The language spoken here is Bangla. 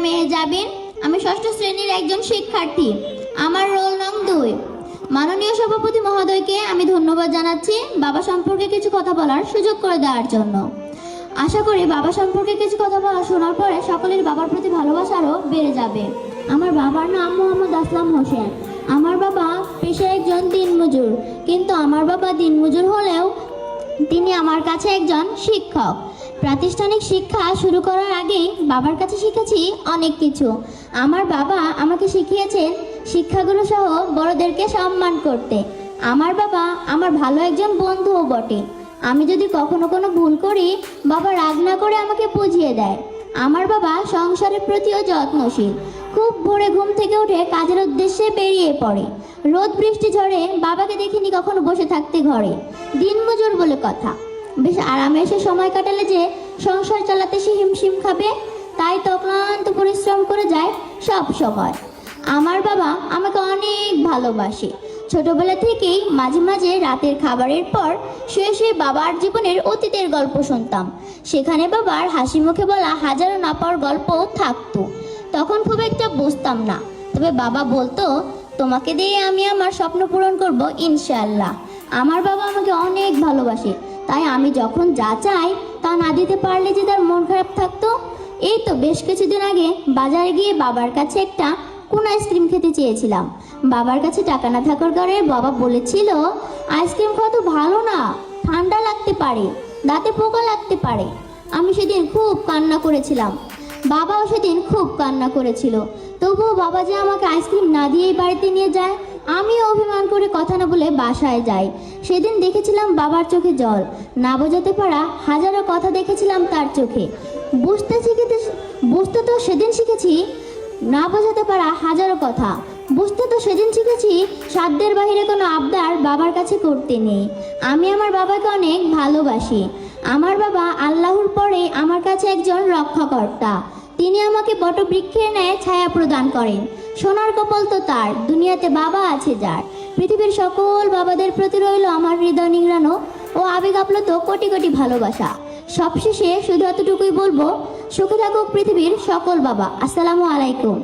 নামে জাবিন। আমি ষষ্ঠ শ্রেণীর একজন শিক্ষার্থী। আমার রোল নং 2। মাননীয় সভাপতি মহোদয়কে আমি ধন্যবাদ জানাচ্ছি বাবা সম্পর্কে কিছু কথা বলার সুযোগ করে দেওয়ার জন্য। আশা করি বাবা সম্পর্কে কিছু কথা বলা শোনার পরে সকলের বাবার প্রতি ভালোবাসা আরও বেড়ে যাবে। আমার বাবার নাম মোহাম্মদ আসলাম হোসেন। আমার বাবা পেশায় একজন দিনমজুর, কিন্তু আমার বাবা দিনমজুর হলেও তিনি আমার কাছে একজন শিক্ষক। প্রাতিষ্ঠানিক শিক্ষা শুরু করার আগেই বাবার কাছে শিখেছি অনেক কিছু। আমার বাবা আমাকে শিখিয়েছেন শিক্ষাগুরু সহ বড়দেরকে সম্মান করতে। আমার বাবা আমার ভালো একজন বন্ধুও বটে। আমি যদি কখনো কোনো ভুল করি, বাবা রাগ না করে আমাকে বুঝিয়ে দেয়। আমার বাবা সংসারের প্রতিও যত্নশীল। খুব ভোরে ঘুম থেকে উঠে কাজের উদ্দেশ্যে বেরিয়ে পড়ে। রোদ বৃষ্টি ঝড়ে বাবাকে দেখিনি কখনো বসে থাকতে ঘরে। দিনমজুর বলে কথা, বেশ আরামে এসে সময় কাটালে যে সংসার চালাতে সে হিমশিম খাবে, তাই তো ক্লান্ত পরিশ্রম করে যায় সব সময়। আমার বাবা আমাকে অনেক ভালোবাসে। ছোটবেলা থেকেই মাঝে মাঝে রাতের খাবারের পর শুয়ে শুয়ে বাবার জীবনের অতীতের গল্প শুনতাম। সেখানে বাবার হাসি মুখে বলা হাজারো না পাওয়ার গল্পও থাকতো। তখন খুব একটা বুঝতাম না, তবে বাবা বলতো, তোমাকে দিয়ে আমি আমার স্বপ্ন পূরণ করব ইনশাআল্লাহ। আমার বাবা আমাকে অনেক ভালোবাসে, তাই আমি যখন যা চাই তা না দিতে পারলে যে তার মন খারাপ থাকতো। এই তো বেশ কিছুদিন আগে বাজারে গিয়ে বাবার কাছে একটা কোন আইসক্রিম খেতে চেয়েছিলাম। বাবার কাছে টাকা না থাকার কারণে বাবা বলেছিল, আইসক্রিম খাওয়া তো ভালো না, ঠান্ডা লাগতে পারে, দাঁতে পোকা লাগতে পারে। আমি সেদিন খুব কান্না করেছিলাম, বাবাও সেদিন খুব কান্না করেছিল। তবুও বাবা যে আমাকে আইসক্রিম না দিয়েই বাড়িতে নিয়ে যায়, আমিও অভিমান করে কথা না বলে বাসায় যাই। সেদিন দেখেছিলাম বাবার চোখে জল, না বোঝাতে পারা হাজারো কথা দেখেছিলাম তার চোখে। বুঝতে তো সেদিন শিখেছি না বোঝাতে পারা হাজারো কথা। বুঝতে তো সেদিন শিখেছি সাধ্যের বাহিরে কোনো আবদার বাবার কাছে করতে নেই। আমি আমার বাবাকে অনেক ভালোবাসি। আমার বাবা আল্লাহর পরে আমার কাছে একজন রক্ষাকর্তা। তিনি আমাকে বটবৃক্ষের ন্যায় ছায়া প্রদান করেন। সোনার কপাল তো তার, দুনিয়াতে বাবা আছে যার। পৃথিবীর সকল বাবাদের প্রতি রইল আমার হৃদয় নিংড়ানো ও আবেগ আপ্লুত কোটি কোটি ভালোবাসা। সবশেষে শুধু এতটুকুই বলবো, সুখে থাকুক পৃথিবীর সকল বাবা। আসসালামু আলাইকুম।